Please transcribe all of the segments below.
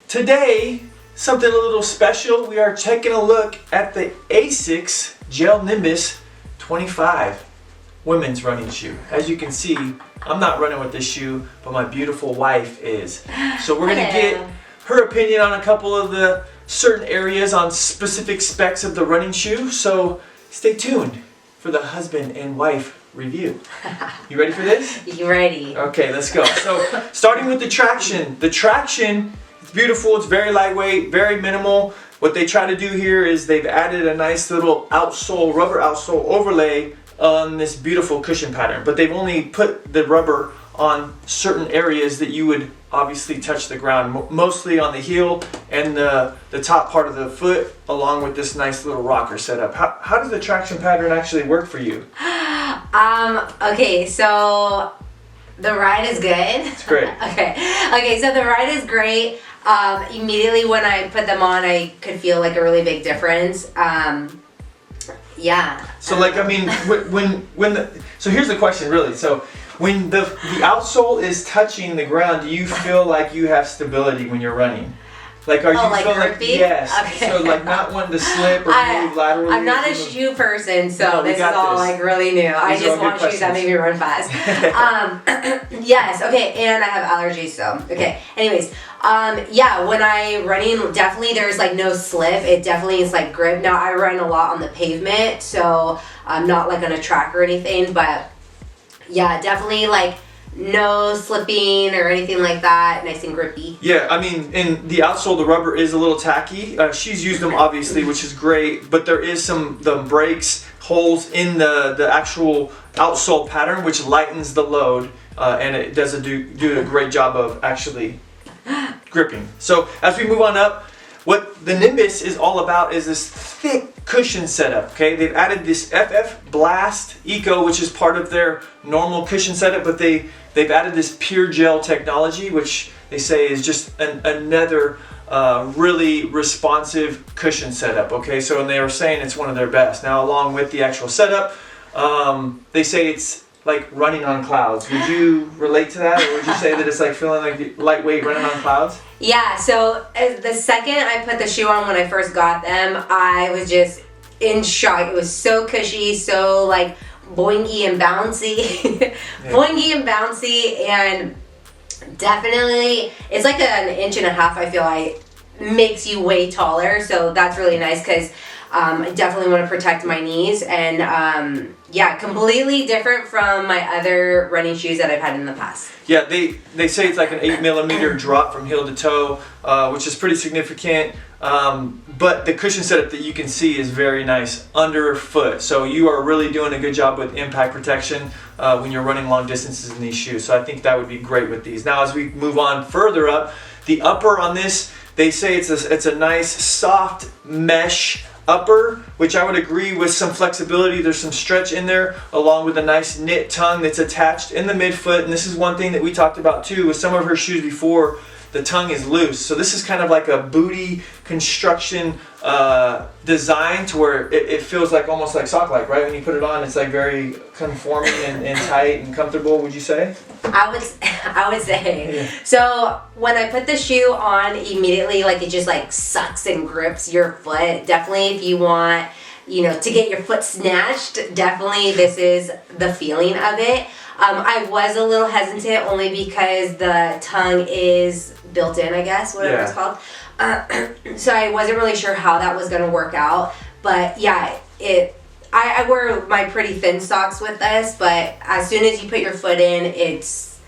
Today, something a little special. We are taking a look at the ASICS Gel Nimbus 25 women's running shoe. As you can see, I'm not running with this shoe, but my beautiful wife is. So we're gonna get her opinion on a couple of the certain areas on specific specs of the running shoe. So stay tuned for the husband and wife review. You ready for this? You ready? Okay, let's go. So starting with the traction. The traction, it's beautiful, it's very lightweight, very minimal. What they try to do here is they've added a nice little outsole, rubber outsole overlay on this beautiful cushion pattern. But they've only put the rubber on certain areas that you would obviously touch the ground, mostly on the heel and the top part of the foot, along with this nice little rocker setup. How does the traction pattern actually work for you? Okay, so the ride is good. It's great. Okay, so the ride is great. Immediately when I put them on, I could feel like a really big difference. Yeah. So like, I mean, so here's the question really. So when the outsole is touching the ground, do you feel like you have stability when you're running? Like, are you like feeling like, grippy? yes. Okay. So like not wanting to slip or move laterally? I'm not a shoe person, so No, this is all like really new. I just want shoes that make me run fast. Yes, okay, and I have allergies, so okay. Anyways, yeah, when I running, definitely there's like no slip. It definitely is like grip. Now I run a lot on the pavement, so I'm not like on a track or anything, but yeah, definitely like no slipping or anything like that. Nice and grippy. Yeah, I mean, in the outsole, the rubber is a little tacky. She's used them obviously, which is great, but there is the breaks, holes in the actual outsole pattern, which lightens the load, and it does do a great job of actually gripping. So as we move on up, what the Nimbus is all about is this thick cushion setup, okay? They've added this FF Blast Eco, which is part of their normal cushion setup, but they've added this pure gel technology, which they say is just another really responsive cushion setup, okay? So and they were saying it's one of their best. Now along with the actual setup, they say it's like running on clouds. Would you relate to that, or would you say that it's like feeling like lightweight running on clouds? Yeah, so the second I put the shoe on when I first got them, I was just in shock. It was so cushy, so like boingy and bouncy. Yeah. Boingy and bouncy, and definitely it's like an inch and a half, I feel like, makes you way taller, so that's really nice because I definitely want to protect my knees, and yeah, completely different from my other running shoes that I've had in the past. Yeah, they say it's like an 8mm drop from heel to toe, which is pretty significant, but the cushion setup that you can see is very nice underfoot, so you are really doing a good job with impact protection when you're running long distances in these shoes, so I think that would be great with these. Now as we move on further up, the upper on this, they say it's a nice soft mesh upper, which I would agree with some flexibility. There's some stretch in there, along with a nice knit tongue that's attached in the midfoot. And this is one thing that we talked about too with some of her shoes before. The tongue is loose, so this is kind of like a booty construction design to where it feels like almost like sock-like, right? When you put it on, it's like very conforming and tight and comfortable. Would you say? I would say. Yeah. So when I put the shoe on, immediately like it just like sucks and grips your foot. Definitely, if you want, you know, to get your foot snatched, definitely this is the feeling of it. I was a little hesitant only because the tongue is built in, I guess, whatever it's called. So I wasn't really sure how that was going to work out. But yeah, I wear my pretty thin socks with this, but as soon as you put your foot in, it's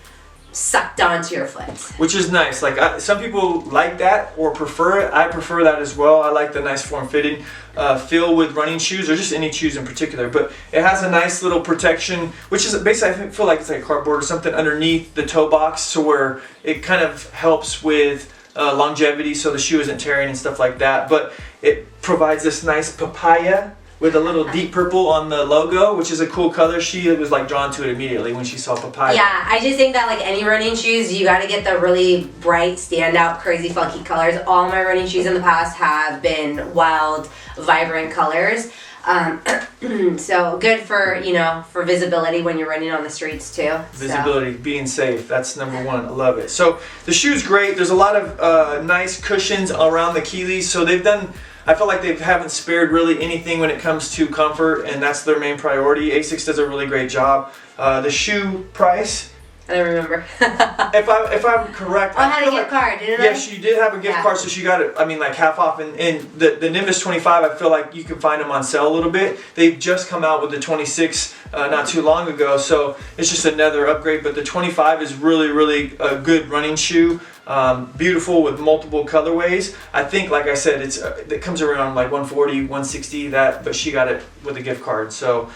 sucked onto your foot. Which is nice. Like some people like that or prefer it. I prefer that as well. I like the nice form-fitting feel with running shoes, or just any shoes in particular. But it has a nice little protection, which is basically, I feel like it's like cardboard or something underneath the toe box, to where it kind of helps with longevity, so the shoe isn't tearing and stuff like that. But it provides this nice papaya with a little deep purple on the logo, which is a cool color. She was like drawn to it immediately when she saw papaya. Yeah, I just think that like any running shoes, you got to get the really bright, standout, crazy, funky colors. All my running shoes in the past have been wild, vibrant colors. So good for, for visibility when you're running on the streets too. Visibility, being safe, that's number one. I love it. So the shoe's great. There's a lot of nice cushions around the Keeleys. So I feel like they haven't spared really anything when it comes to comfort, and that's their main priority. ASICS does a really great job. The shoe price, I don't remember. if I'm correct, I had a gift card, didn't I? Yes, she did have a gift card, so she got it, like half off. And the Nimbus 25, I feel like you can find them on sale a little bit. They've just come out with the 26 not too long ago, so it's just another upgrade. But the 25 is really, really a good running shoe. Beautiful with multiple colorways. I think, like I said, it comes around like 140, 160. But she got it with a gift card, so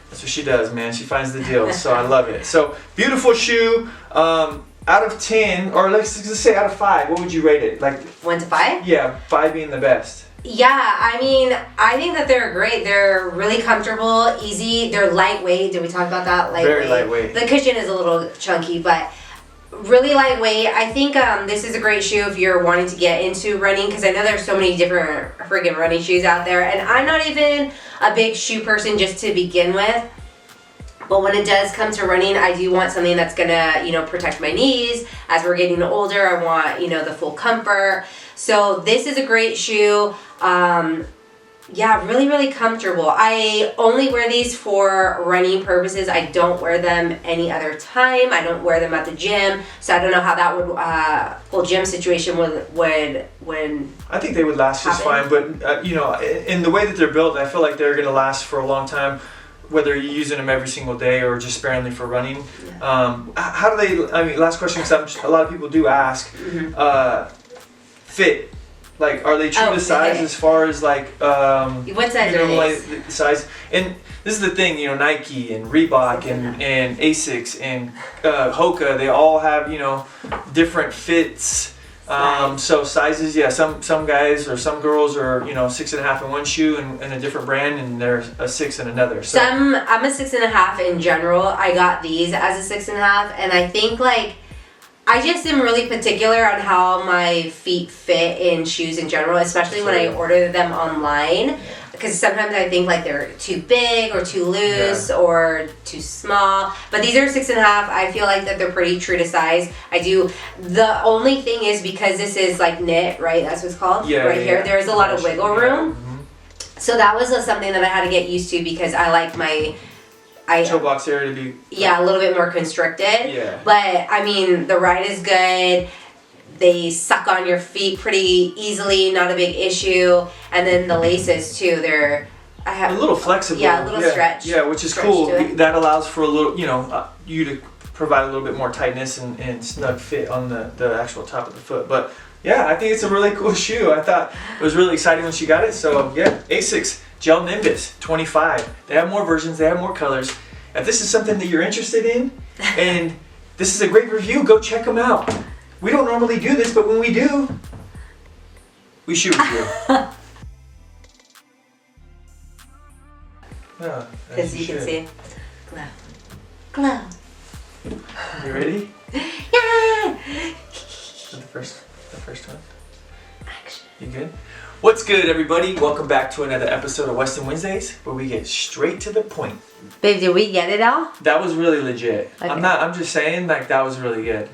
that's what she does, man. She finds the deals, so I love it. So beautiful shoe. Out of 10, or let's just say out of 5, what would you rate it? Like 1 to 5? Yeah, 5 being the best. Yeah, I mean, I think that they're great. They're really comfortable, easy. They're lightweight. Did we talk about that? Lightweight. Very lightweight. The cushion is a little chunky, but really lightweight. I think this is a great shoe if you're wanting to get into running, because I know there's so many different friggin' running shoes out there, and I'm not even a big shoe person just to begin with. But when it does come to running, I do want something that's gonna, protect my knees. As we're getting older, I want, the full comfort. So this is a great shoe. Yeah, really, really comfortable. I only wear these for running purposes. I don't wear them any other time. I don't wear them at the gym. So I don't know how that would, whole gym situation would I think they would last just fine. But, in the way that they're built, I feel like they're going to last for a long time, whether you're using them every single day or just sparingly for running. Yeah. How do they, last question, because a lot of people do ask, fit. Like, are they true to size as far as like what size are they? Size? And this is the thing, Nike and Reebok and ASICS and Hoka, they all have different fits. So sizes, yeah. Some guys or some girls are 6.5 in one shoe and a different brand, and they're a 6 in another. So I'm a 6.5 in general. I got these as a 6.5, and I think I just am really particular on how my feet fit in shoes in general, especially when I order them online. Because sometimes I think they're too big or too loose or too small. But these are 6.5. I feel like that they're pretty true to size. I do. The only thing is, because this is knit, right? That's what it's called. Yeah. Right here. There is a lot of wiggle room. Mm-hmm. So that was something that I had to get used to, because I like my toe box area to be a little bit more constricted. Yeah. But the ride is good. They suck on your feet pretty easily, not a big issue. And then the laces too, I have a little flexible. Yeah, a little stretch. Yeah, which is cool. That allows for a little, you to provide a little bit more tightness and snug fit on the actual top of the foot. But yeah, I think it's a really cool shoe. I thought it was really exciting when she got it. So yeah, ASICS Gel Nimbus 25. They have more versions. They have more colors. If this is something that you're interested in, and this is a great review, go check them out. We don't normally do this, but when we do, we shoot review. As you can see, glow. You ready? Yeah. The first one. Action. You good? What's good, everybody? Welcome back to another episode of Weston Wednesdays, where we get straight to the point. Babe, did we get it all? That was really legit. Okay. I'm just saying, that was really good.